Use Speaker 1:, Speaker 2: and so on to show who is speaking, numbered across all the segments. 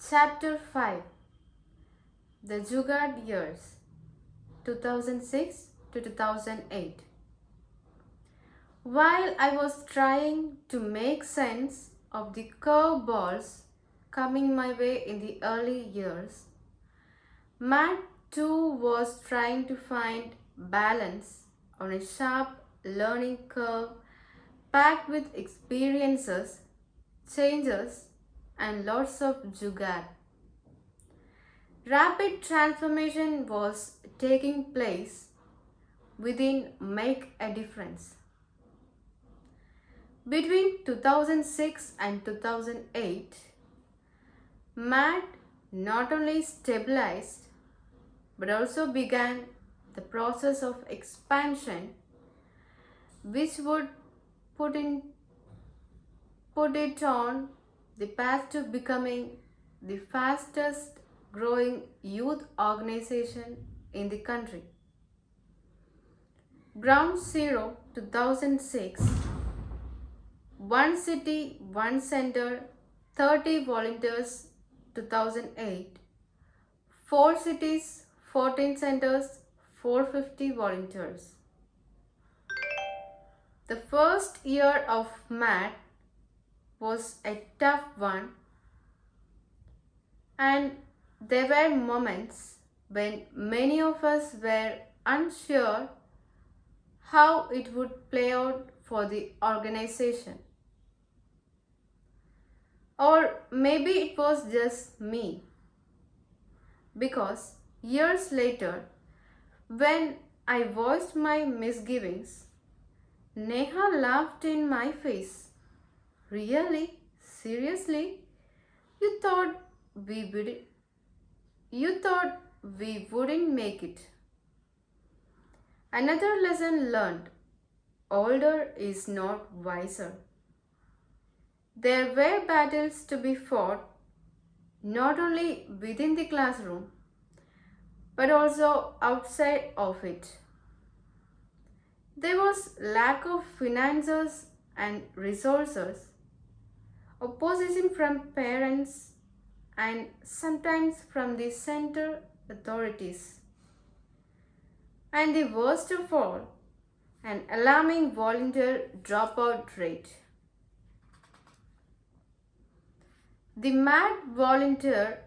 Speaker 1: Chapter 5 The Jugaad Years 2006 to 2008. While I was trying to make sense of the curveballs coming my way in the early years, Matt too was trying to find balance on a sharp learning curve packed with experiences, changes, and lots of jugaad. Rapid transformation was taking place within Make a Difference. Between 2006 and 2008, Matt not only stabilized but also began the process of expansion which would put it on the path to becoming the fastest growing youth organization in the country. Ground Zero 2006, One City, One Center, 30 volunteers 2008, 4 cities, 14 centers, 450 volunteers. The first year of Matt was a tough one, and there were moments when many of us were unsure how it would play out for the organization. Or maybe it was just me, because years later, when I voiced my misgivings, Neha laughed in my face. Really? Seriously? You thought you thought we wouldn't make it. Another lesson learned: older is not wiser. There were battles to be fought not only within the classroom but also outside of it. There was lack of finances and resources, opposition from parents, and sometimes from the center authorities. And the worst of all, an alarming volunteer dropout rate. The mad volunteer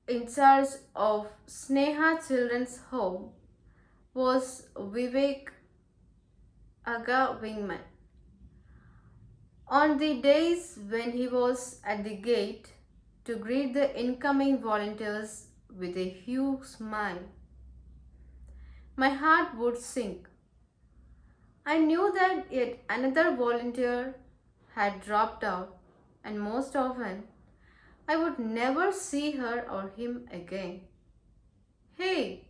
Speaker 1: in charge of Sneha Children's Home was Vivek Aga Wingman. On the days when he was at the gate to greet the incoming volunteers with a huge smile, my heart would sink. I knew that yet another volunteer had dropped out, and most often I would never see her or him again. Hey,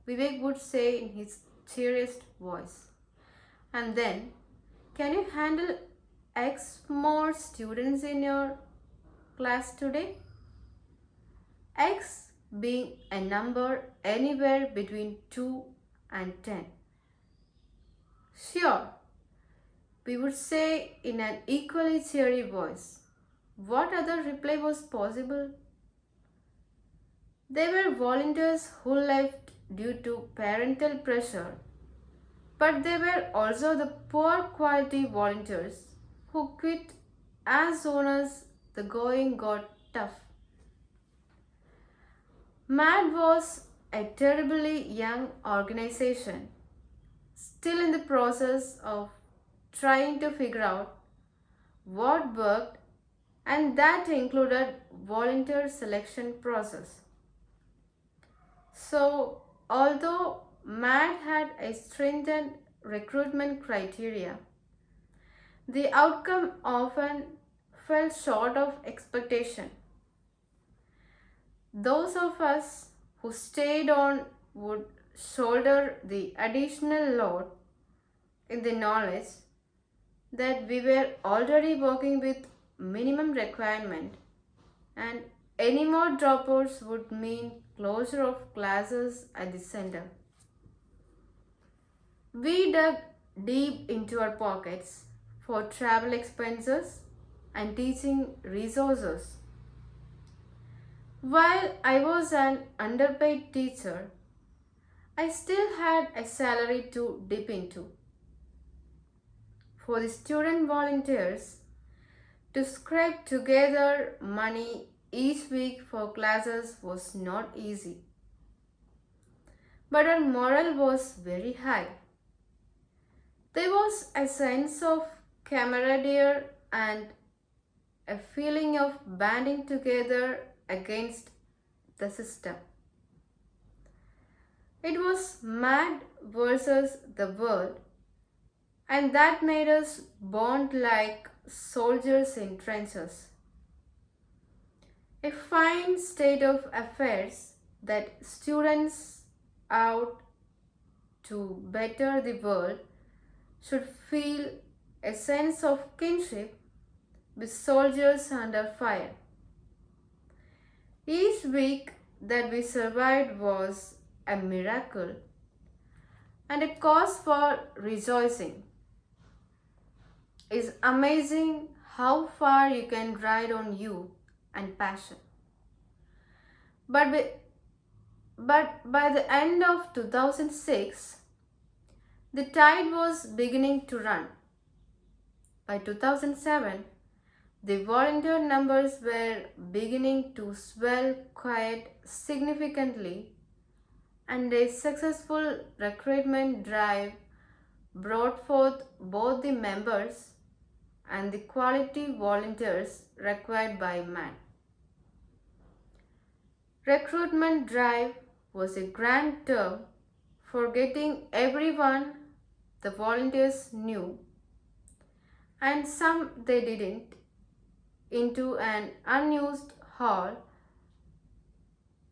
Speaker 1: Vivek would say in his cheeriest voice. And then, can you handle X more students in your class today? X being a number anywhere between 2 and 10. Sure, we would say in an equally cheery voice. What other reply was possible? There were volunteers who left due to parental pressure, but there were also the poor quality volunteers who quit as soon as the going got tough. MAD was a terribly young organization, still in the process of trying to figure out what worked, and that included volunteer selection process. So, although MAD had a stringent recruitment criteria, the outcome often fell short of expectation. Those of us who stayed on would shoulder the additional load in the knowledge that we were already working with minimum requirement, and any more dropouts would mean closure of classes at the center. We dug deep into our pockets for travel expenses and teaching resources. While I was an underpaid teacher, I still had a salary to dip into. For the student volunteers to scrape together money each week for classes was not easy. But our morale was very high. There was a sense of camaraderie and a feeling of banding together against the system. It was mad versus the world, and that made us bond like soldiers in trenches. A fine state of affairs that students out to better the world should feel a sense of kinship with soldiers under fire. Each week that we survived was a miracle and a cause for rejoicing. It's amazing how far you can ride on youth and passion. But by the end of 2006, the tide was beginning to run. By 2007, the volunteer numbers were beginning to swell quite significantly, and a successful recruitment drive brought forth both the members and the quality volunteers required by MAN. Recruitment drive was a grand term for getting everyone the volunteers knew, and some they didn't, into an unused hall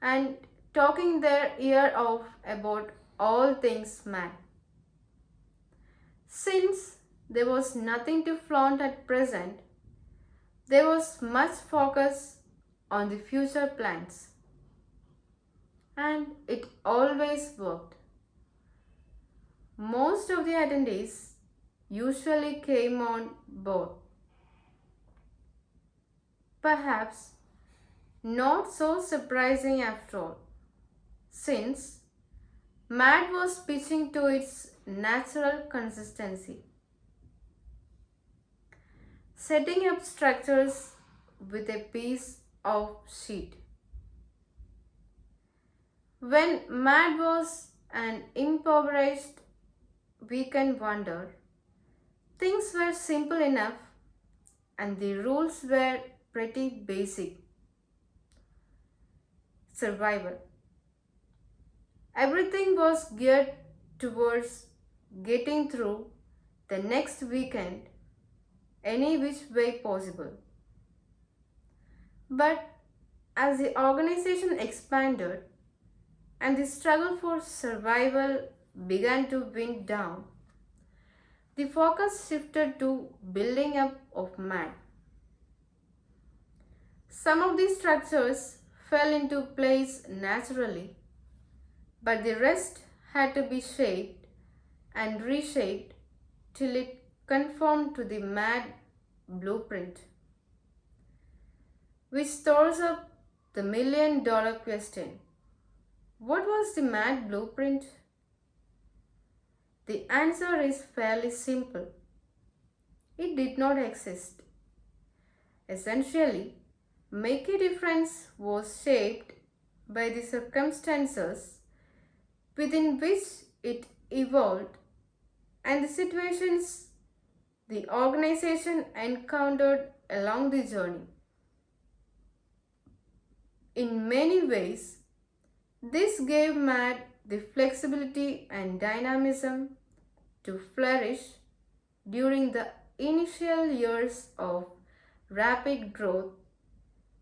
Speaker 1: and talking their ear off about all things MAN. Since there was nothing to flaunt at present, there was much focus on the future plans. And it always worked. Most of the attendees usually came on board. Perhaps not so surprising after all, since MAD was pitching to its natural consistency, setting up structures with a piece of sheet. When MAD was an impoverished weekend wonder, things were simple enough and the rules were pretty basic. Survival. Everything was geared towards getting through the next weekend any which way possible. But as the organization expanded and the struggle for survival began to wind down, the focus shifted to building up of MAD. Some of these structures fell into place naturally, but the rest had to be shaped and reshaped till it conformed to the MAD blueprint, which throws up the million-dollar question. What was the MAD blueprint? The answer is fairly simple. It did not exist. Essentially, Make a Difference was shaped by the circumstances within which it evolved and the situations the organization encountered along the journey. In many ways, this gave MAD the flexibility and dynamism to flourish during the initial years of rapid growth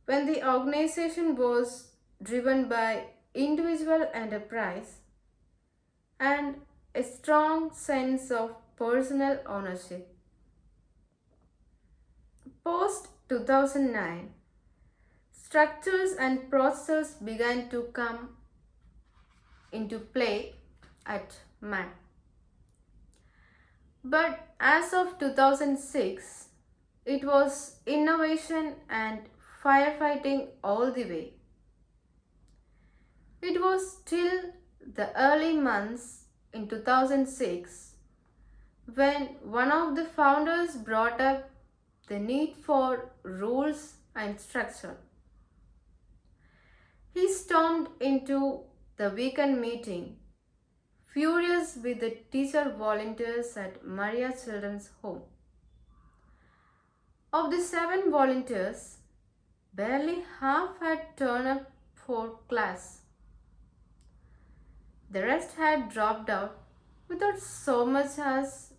Speaker 1: when the organization was driven by individual enterprise and a strong sense of personal ownership. Post 2009, structures and processes began to come into play at MAD. But as of 2006, it was innovation and firefighting all the way. It was still the early months in 2006 when one of the founders brought up the need for rules and structure. He stormed into the weekend meeting, furious with the teacher volunteers at Maria Children's Home. Of the 7 volunteers, barely half had turned up for class. The rest had dropped out without so much as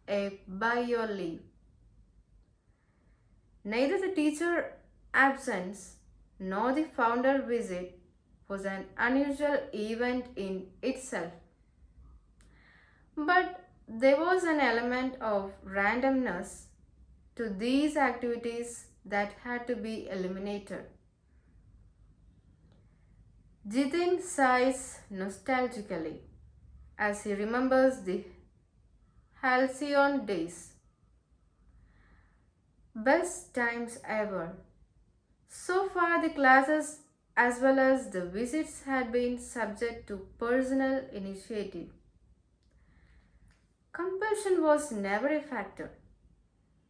Speaker 1: a by your leave. Neither the teacher absence nor the founder visit was an unusual event in itself. But there was an element of randomness to these activities that had to be eliminated. Jitin sighs nostalgically as he remembers the halcyon days. Best times ever. So far, the classes as well as the visits had been subject to personal initiative. Compulsion was never a factor.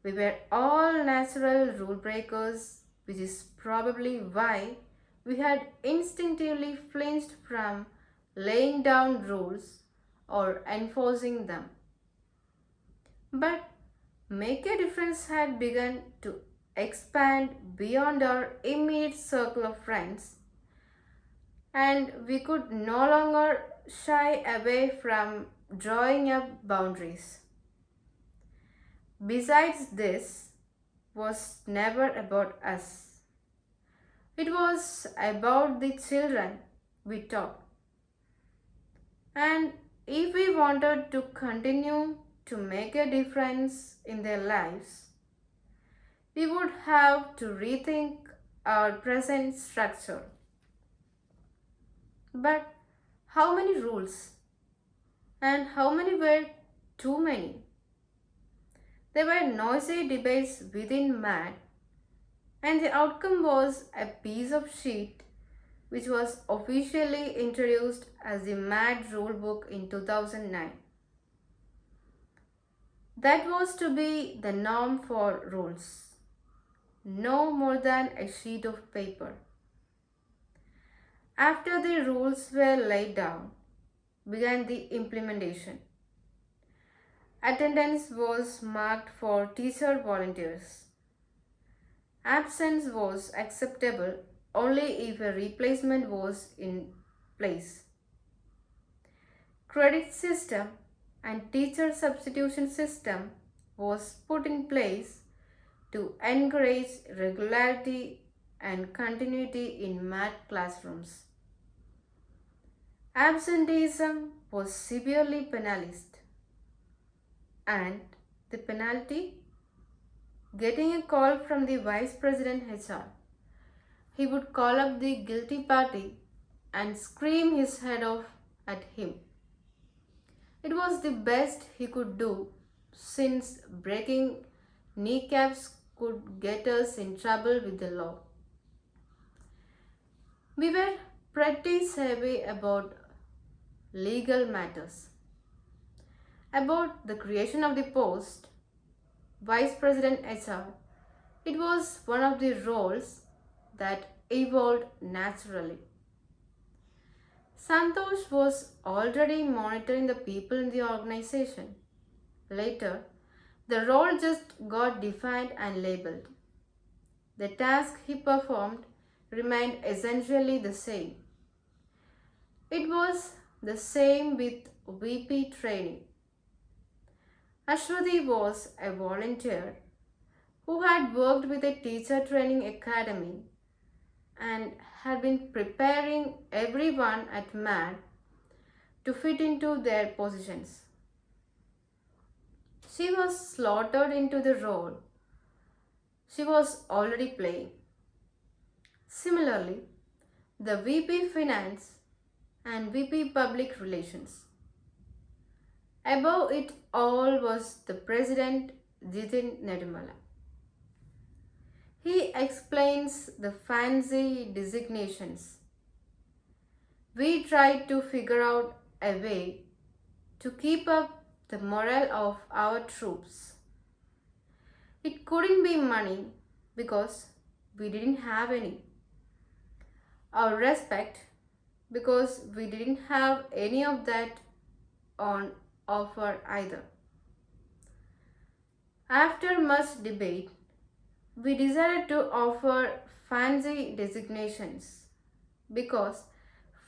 Speaker 1: We were all natural rule breakers, which is probably why we had instinctively flinched from laying down rules or enforcing them. But Make a Difference had begun to expand beyond our immediate circle of friends, and we could no longer shy away from drawing up boundaries. Besides, this was never about us. It was about the children we taught. And if we wanted to continue to make a difference in their lives, we would have to rethink our present structure. But how many rules? And how many were too many? There were noisy debates within MAD, and the outcome was a piece of sheet which was officially introduced as the MAD rulebook in 2009. That was to be the norm for rules, no more than a sheet of paper. After the rules were laid down, began the implementation. Attendance was marked for teacher volunteers. Absence was acceptable only if a replacement was in place. Credit system and teacher substitution system was put in place to encourage regularity and continuity in math classrooms. Absenteeism was severely penalized, and the penalty? Getting a call from the Vice President HR. He would call up the guilty party and scream his head off at him. It was the best he could do, since breaking kneecaps could get us in trouble with the law. We were pretty savvy about legal matters. About the creation of the post, Vice President HR, it was one of the roles that evolved naturally. Santosh was already monitoring the people in the organization. Later, the role just got defined and labeled. The task he performed remained essentially the same. It was the same with VP training. Ashwati was a volunteer who had worked with a teacher training academy and had been preparing everyone at MAD to fit into their positions. She was slotted into the role she was already playing. Similarly, the VP Finance and VP Public Relations. Above it all was the President Jitin Nedumala. He explains the fancy designations. We tried to figure out a way to keep up the morale of our troops. It couldn't be money because we didn't have any, or respect because we didn't have any of that on offer either. After much debate, we decided to offer fancy designations because,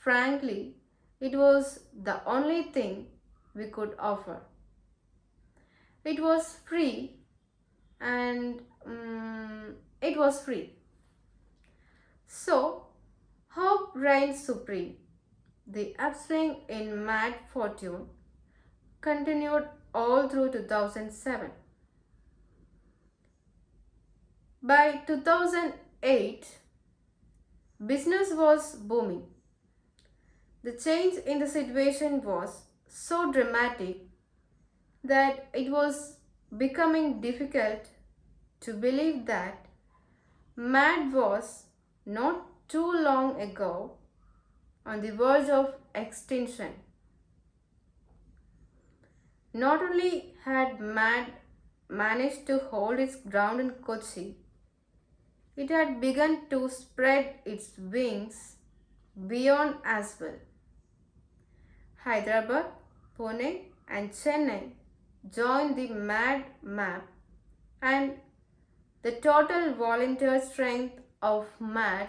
Speaker 1: frankly, it was the only thing we could offer. It was free and it was free. So, hope reigned supreme. The upswing in mad fortune continued all through 2007. By 2008, business was booming. The change in the situation was so dramatic that it was becoming difficult to believe that MAD was not too long ago on the verge of extinction. Not only had MAD managed to hold its ground in Kochi, it had begun to spread its wings beyond as well. Hyderabad, Pune, and Chennai joined the MAD map, and the total volunteer strength of MAD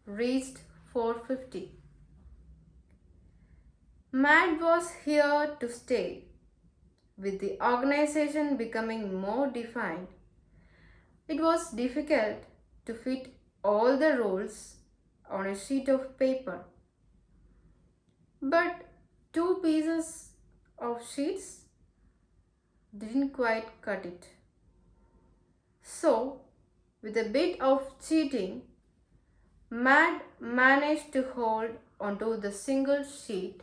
Speaker 1: reached 450. MAD was here to stay. With the organization becoming more defined, it was difficult to fit all the roles on a sheet of paper. But two pieces of sheets didn't quite cut it. So, with a bit of cheating, MAD managed to hold onto the single sheet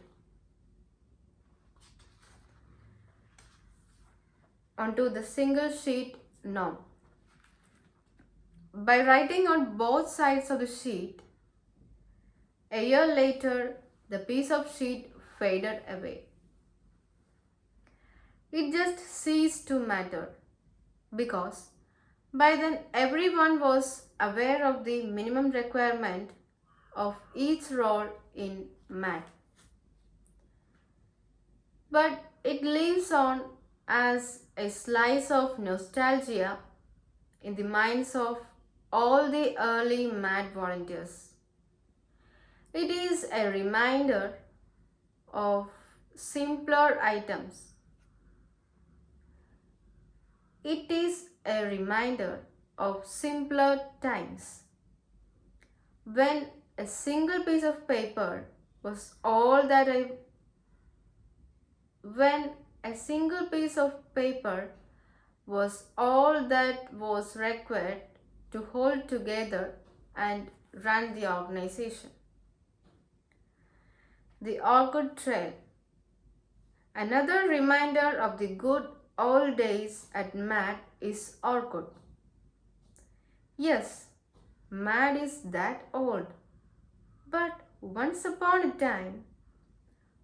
Speaker 1: now. By writing on both sides of the sheet, a year later, the piece of sheet faded away. It just ceased to matter because by then everyone was aware of the minimum requirement of each role in MAD. But it lives on as a slice of nostalgia in the minds of all the early MAD volunteers. It is a reminder of simpler items. It is a reminder of simpler times when a single piece of paper was all that was required to hold together and run the organization. The Orchid Trail. Another reminder of the good old days at MAD is Orchid. Yes, MAD is that old. But once upon a time,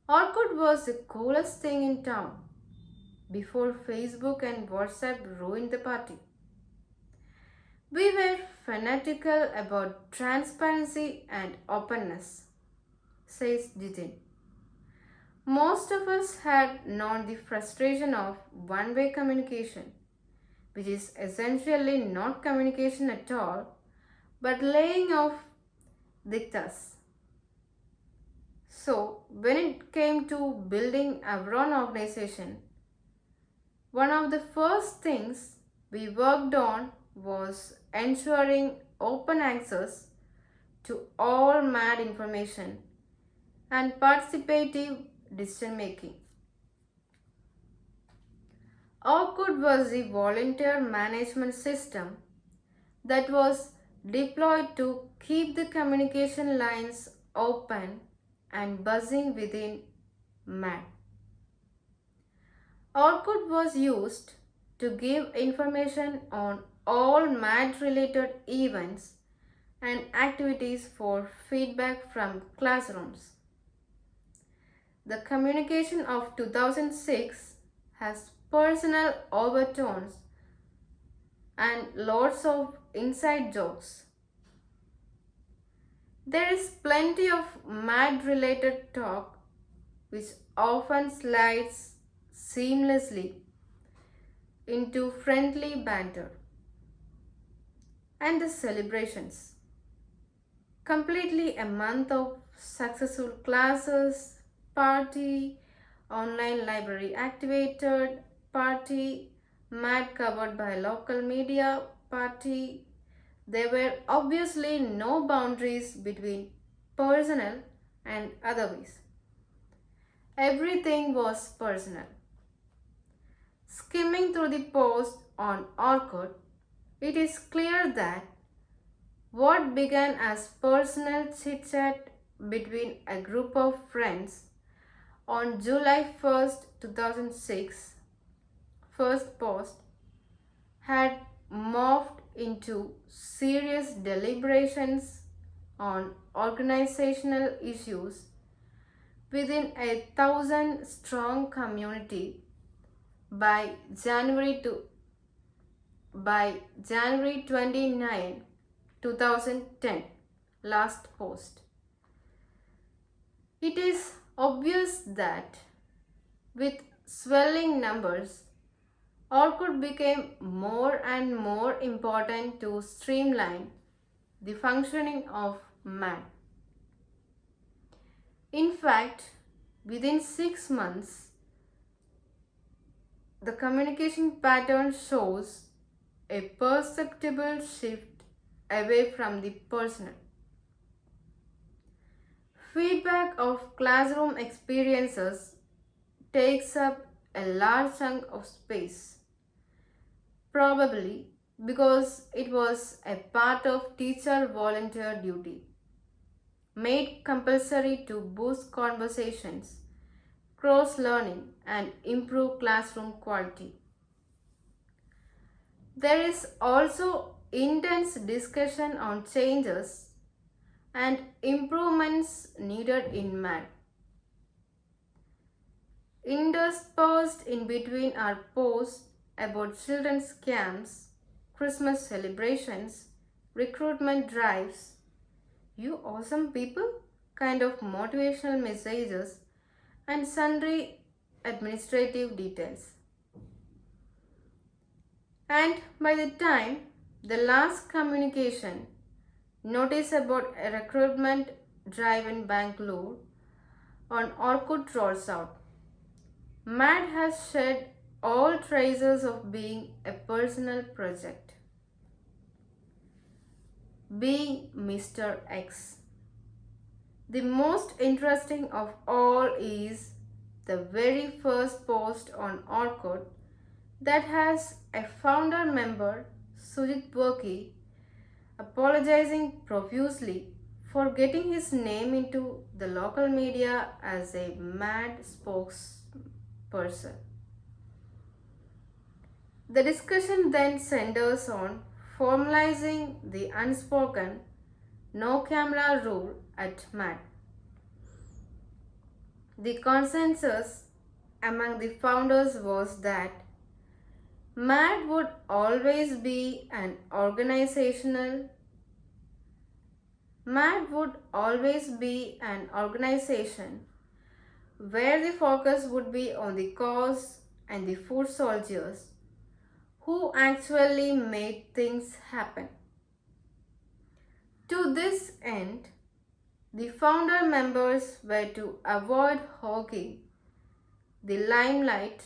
Speaker 1: Orchid was the coolest thing in town before Facebook and WhatsApp ruined the party. We were fanatical about transparency and openness, says Jitin. Most of us had known the frustration of one-way communication, which is essentially not communication at all, but laying of diktas. So, when it came to building our own organization, one of the first things we worked on was ensuring open access to all MAD information and participative decision making. Orchid was the volunteer management system that was deployed to keep the communication lines open and buzzing within MAD. Orchid was used to give information on all MAD related events and activities for feedback from classrooms. The communication of 2006 has personal overtones and lots of inside jokes. There is plenty of mad related talk which often slides seamlessly into friendly banter. And the celebrations. Completely a month of successful classes, party, online library activated, party, mad covered by local media, party. There were obviously no boundaries between personal and otherwise. Everything was personal. Skimming through the post on Orkut, it is clear that what began as personal chit-chat between a group of friends on July 1st, 2006, first post, had morphed into serious deliberations on organizational issues within a 1,000-strong community by January 29, 2010, last post. It is obvious that with swelling numbers, Orkut became more and more important to streamline the functioning of man. In fact, within 6 months, the communication pattern shows a perceptible shift away from the personal. Feedback of classroom experiences takes up a large chunk of space, probably because it was a part of teacher volunteer duty, made compulsory to boost conversations, cross learning, and improve classroom quality. There is also intense discussion on changes and improvements needed in math. Interspersed in between are posts about children's camps, Christmas celebrations, recruitment drives, you awesome people kind of motivational messages, and sundry administrative details. And by the time the last communication, notice about a recruitment drive in Bangalore on Orkut rolls out, MAD has shed all traces of being a personal project. Being Mr. X. The most interesting of all is the very first post on Orkut that has a founder member, Sujit Burki, apologizing profusely for getting his name into the local media as a mad spokesperson. The discussion then centers on formalizing the unspoken no camera rule at MAD. The consensus among the founders was that MAD would always be an organization where the focus would be on the cause and the foot soldiers who actually made things happen. To this end, the founder members were to avoid hogging the limelight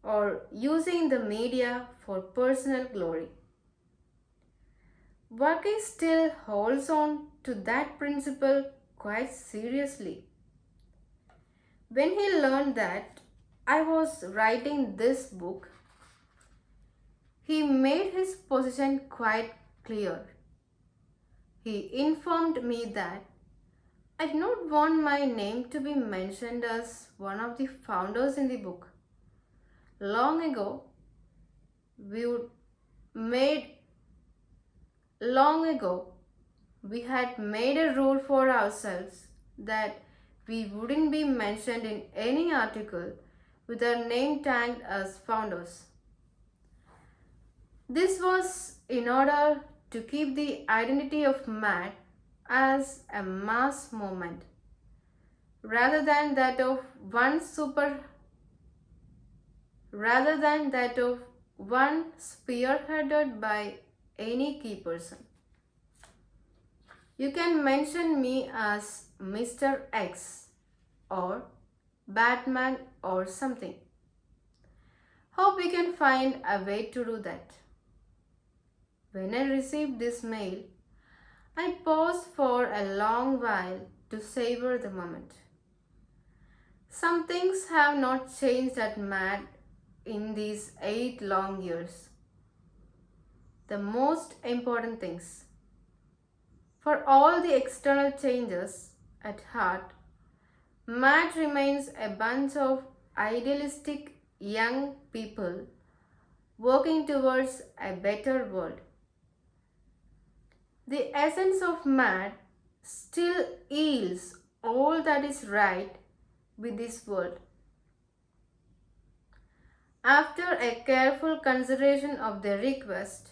Speaker 1: or using the media for personal glory. Burki still holds on to that principle quite seriously. When he learned that I was writing this book, he made his position quite clear. He informed me that I did not want my name to be mentioned as one of the founders in the book. Long ago, we had made a rule for ourselves that we wouldn't be mentioned in any article with our name tagged as founders. This was in order to keep the identity of MAD as a mass movement rather than that of one spearheaded by any key person. You can mention me as Mr. X or Batman or something. Hope we can find a way to do that. When I received this mail, I paused for a long while to savor the moment. Some things have not changed at MAD in these 8 long years. The most important things. For all the external changes at heart, MAD remains a bunch of idealistic young people working towards a better world. The essence of MAD still yields all that is right with this world. After a careful consideration of their request,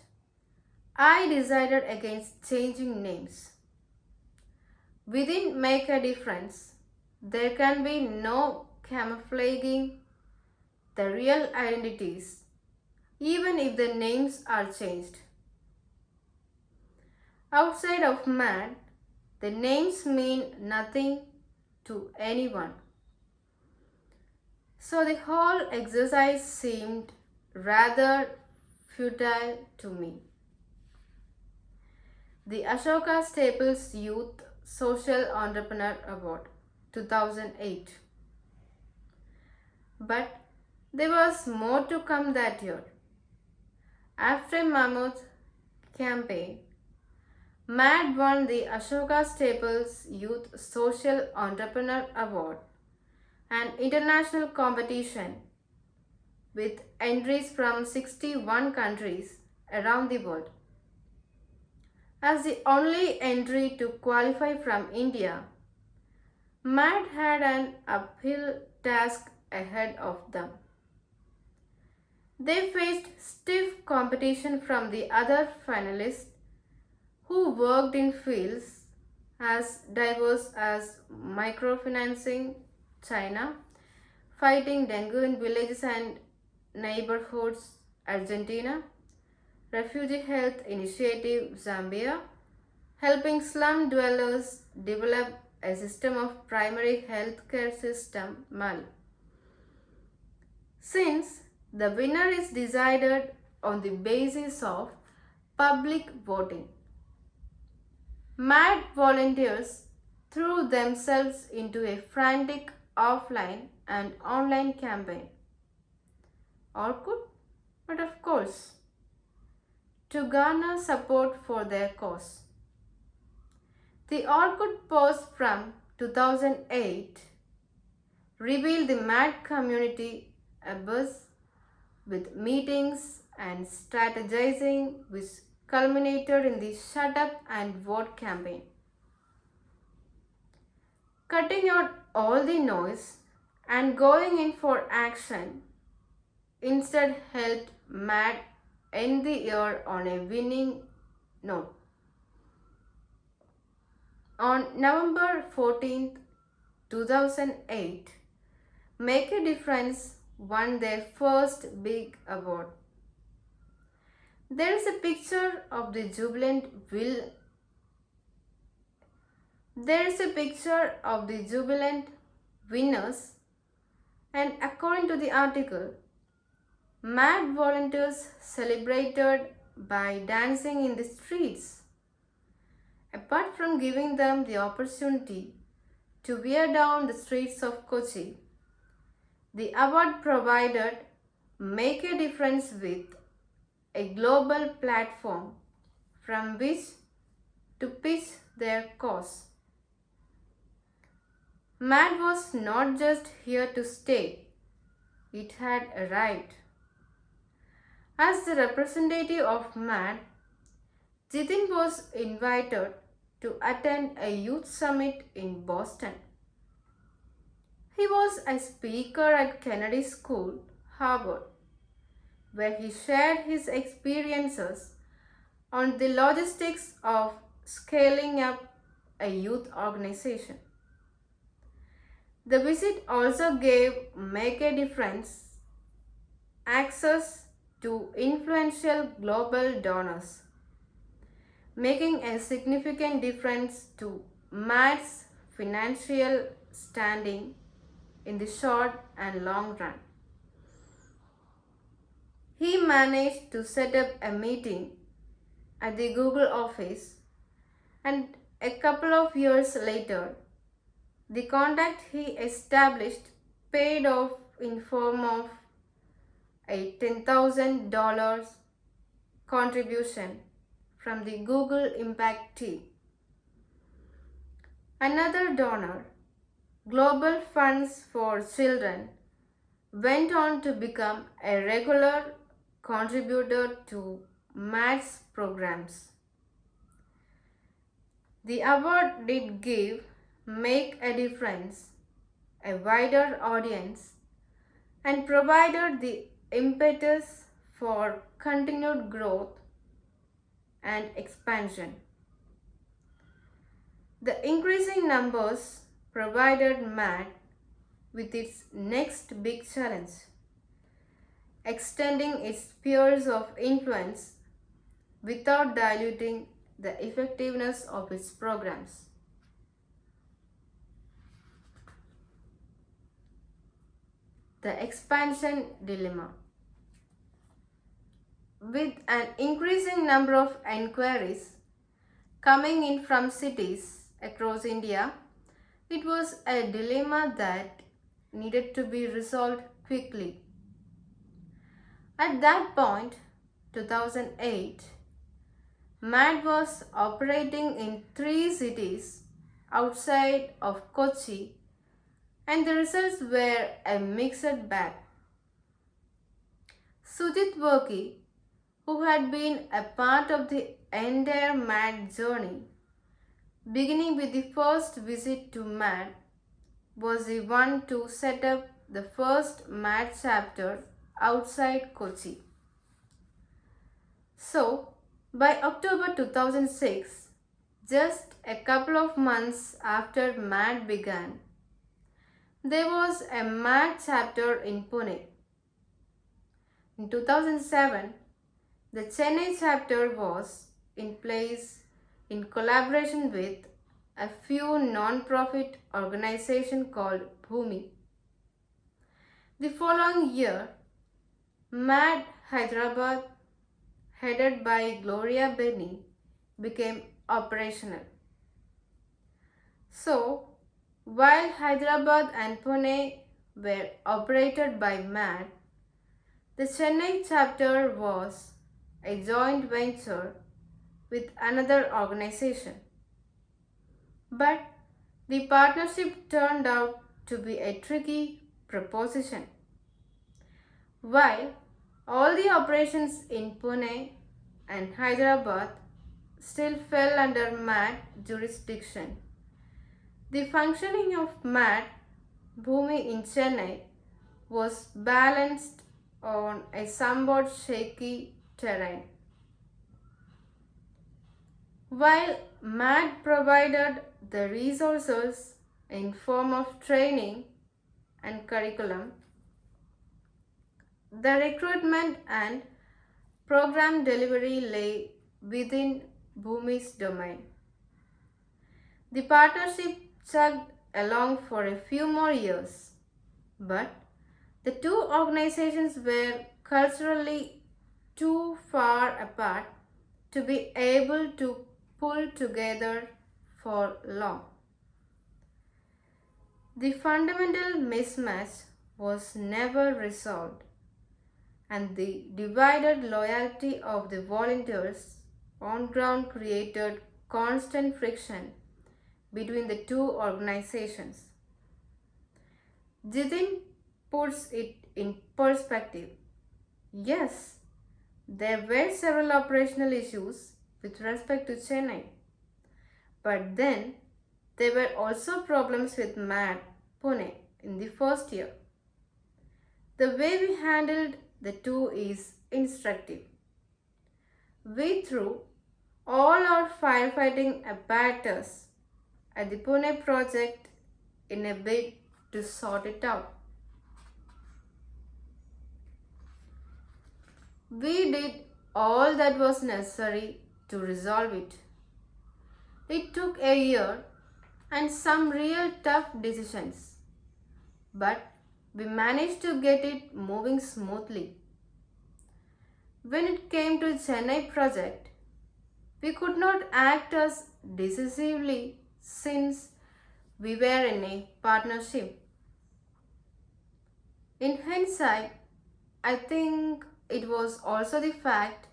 Speaker 1: I decided against changing names. Within Make a Difference, there can be no camouflaging the real identities, even if the names are changed. Outside of MAD, the names mean nothing to anyone. So the whole exercise seemed rather futile to me. The Ashoka Staples Youth Social Entrepreneur Award 2008. But there was more to come that year. After Mammoth campaign, MAD won the Ashoka Staples Youth Social Entrepreneur Award, an international competition with entries from 61 countries around the world. As the only entry to qualify from India, MAD had an uphill task ahead of them. They faced stiff competition from the other finalists who worked in fields as diverse as microfinancing, China, fighting dengue in villages and neighborhoods, Argentina, Refugee Health Initiative, Zambia, helping slum dwellers develop a system of primary health care system, Mali. Since the winner is decided on the basis of public voting, MAD volunteers threw themselves into a frantic offline and online campaign. Orkut, but of course, to garner support for their cause. The Orkut post from 2008 revealed the MAD community a buzz with meetings and strategizing which culminated in the Shut Up and Vote campaign. Cutting out all the noise and going in for action instead helped MAD end the year on a winning note. On November 14, 2008, Make a Difference won their first big award. There is a picture of the jubilant winners, and according to the article, MAD volunteers celebrated by dancing in the streets. Apart from giving them the opportunity to wear down the streets of Kochi, the award provided Make a Difference with a global platform from which to pitch their cause. MAD was not just here to stay, it had arrived. As the representative of MAD, Jitin was invited to attend a youth summit in Boston. He was a speaker at Kennedy School, Harvard, where he shared his experiences on the logistics of scaling up a youth organization. The visit also gave Make a Difference access to influential global donors, making a significant difference to Matt's financial standing in the short and long run. He managed to set up a meeting at the Google office, and a couple of years later, the contact he established paid off in form of a $10,000 contribution from the Google Impact team. Another donor, Global Funds for Children, went on to become a regular contributor to Matt's programs. The award did give Make a Difference a wider audience and provided the impetus for continued growth and expansion. The increasing numbers provided Matt with its next big challenge, extending its spheres of influence without diluting the effectiveness of its programs. The expansion dilemma. With an increasing number of inquiries coming in from cities across India, it was a dilemma that needed to be resolved quickly. At that point, 2008, Matt was operating in 3 cities outside of Kochi, and the results were a mixed bag. Sujit Worki, who had been a part of the entire Matt journey, beginning with the first visit to Matt, was the one to set up the first Matt chapter outside Kochi. So, by October 2006, just a couple of months after Matt began, there was a Matt chapter in Pune. In 2007, the Chennai chapter was in place in collaboration with a few non-profit organizations called Bhumi. The following year, Matt Hyderabad, headed by Gloria Benny, became operational. So, while Hyderabad and Pune were operated by Matt, the Chennai chapter was a joint venture with another organization. But the partnership turned out to be a tricky proposition. While all the operations in Pune and Hyderabad still fell under Matt jurisdiction, the functioning of Matt Bhumi in Chennai was balanced on a somewhat shaky terrain. While Matt provided the resources in form of training and curriculum, the recruitment and program delivery lay within Bhumi's domain. The partnership chugged along for a few more years, but the two organizations were culturally too far apart to be able to pull together for long. The fundamental mismatch was never resolved, and the divided loyalty of the volunteers on ground created constant friction between the two organizations. Jitin puts it in perspective. Yes, there were several operational issues with respect to Chennai, but then there were also problems with Matt Pune. in the first year. The way we handled the two is instructive. We threw all our firefighting apparatus at the Pune project in a bid to sort it out. We did all that was necessary to resolve it. It took a year and some real tough decisions, but we managed to get it moving smoothly. When it came to Chennai project, we could not act as decisively since we were in a partnership. In hindsight, I think it was also the fact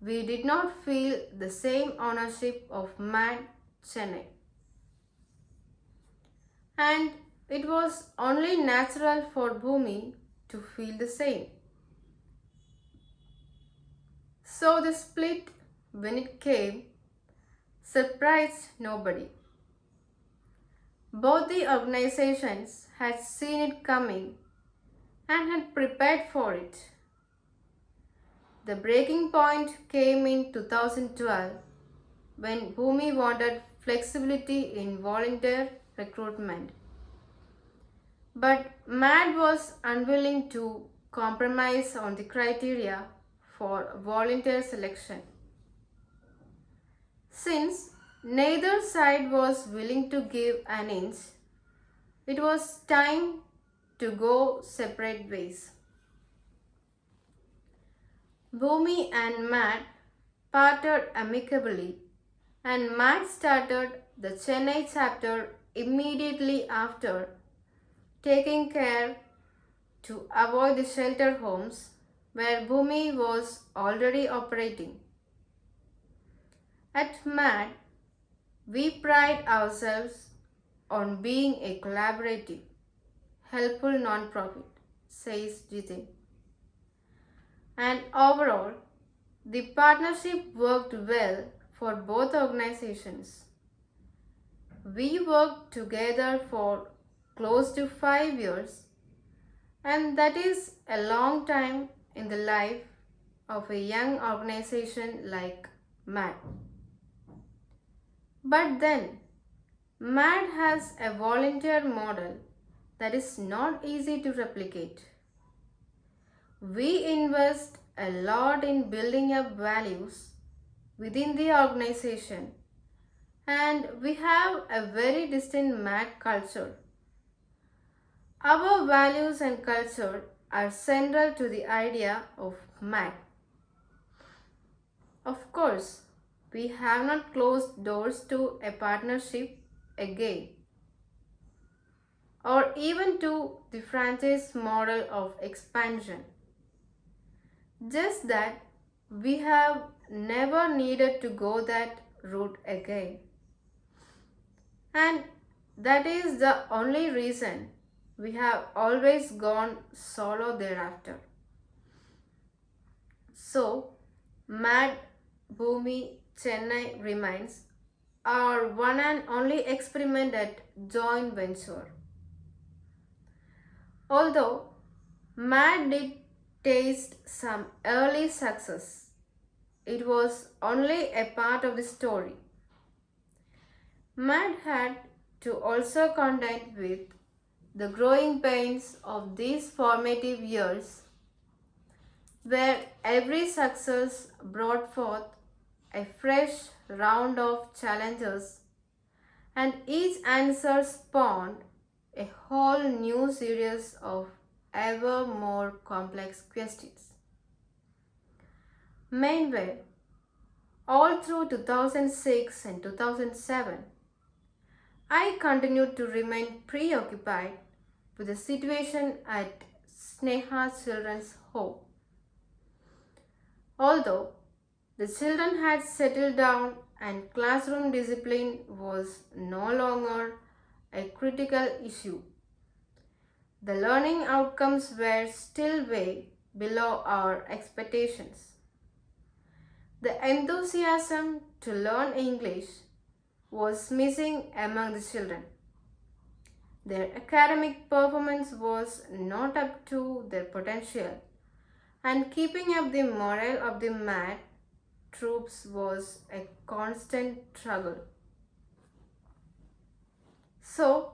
Speaker 1: we did not feel the same ownership of MAD Chennai. And it was only natural for Bhumi to feel the same. So the split, when it came, surprised nobody. Both the organizations had seen it coming and had prepared for it. The breaking point came in 2012 when Bhumi wanted flexibility in volunteer recruitment. But MAD was unwilling to compromise on the criteria for volunteer selection. Since neither side was willing to give an inch, it was time to go separate ways. Bhumi and Matt parted amicably, and Matt started the Chennai chapter immediately after, taking care to avoid the shelter homes where Bhumi was already operating. At MAD, we pride ourselves on being a collaborative, helpful non-profit, says Jitin. And overall, the partnership worked well for both organizations. We worked together for close to 5 years, and that is a long time in the life of a young organization like MAD. But then, MAD has a volunteer model that is not easy to replicate. We invest a lot in building up values within the organization, and we have a very distinct MAD culture. Our values and culture are central to the idea of MAD. Of course, we have not closed doors to a partnership again, or even to the franchise model of expansion. Just that we have never needed to go that route again. And that is the only reason we have always gone solo thereafter. So, MAD Bhumi Chennai remains our one and only experiment at joint venture. Although MAD did taste some early success, it was only a part of the story. MAD had to also contend with the growing pains of these formative years, where every success brought forth a fresh round of challenges, and each answer spawned a whole new series of ever more complex questions. Meanwhile, all through 2006 and 2007, I continued to remain preoccupied with the situation at Sneha Children's Home. Although the children had settled down and classroom discipline was no longer a critical issue, the learning outcomes were still way below our expectations. The enthusiasm to learn English was missing among the children. Their academic performance was not up to their potential, and keeping up the morale of the mad troops was a constant struggle. So,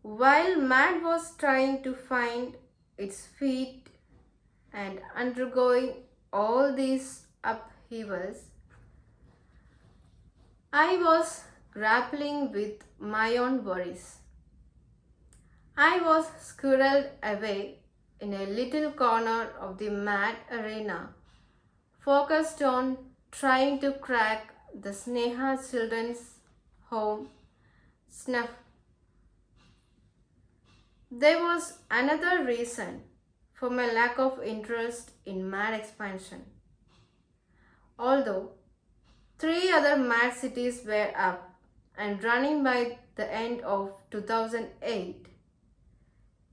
Speaker 1: while MAD was trying to find its feet and undergoing all these upheavals, I was grappling with my own worries. I was squirreled away in a little corner of the MAD arena, focused on trying to crack the Sneha Children's Home snuff. There was another reason for my lack of interest in MAD expansion. Although three other MAD cities were up and running by the end of 2008,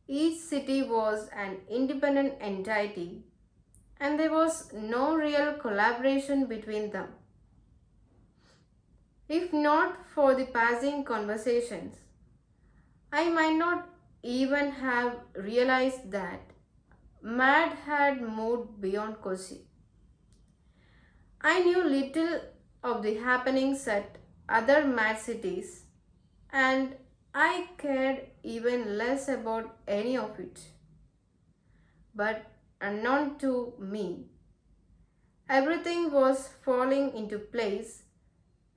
Speaker 1: each city was an independent entity and there was no real collaboration between them. If not for the passing conversations, I might not even have realized that MAD had moved beyond Kochi. I knew little of the happenings at other MAD cities and I cared even less about any of it. But unknown to me, everything was falling into place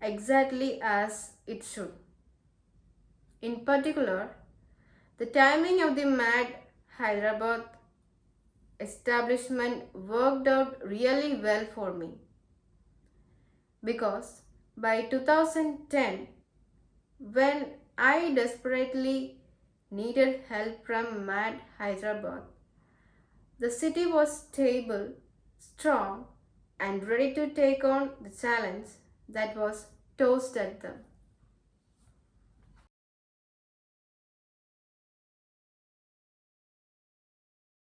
Speaker 1: exactly as it should. In particular, the timing of the MAD Hyderabad establishment worked out really well for me because by 2010, when I desperately needed help from MAD Hyderabad, the city was stable, strong, and ready to take on the challenge that was tossed at them.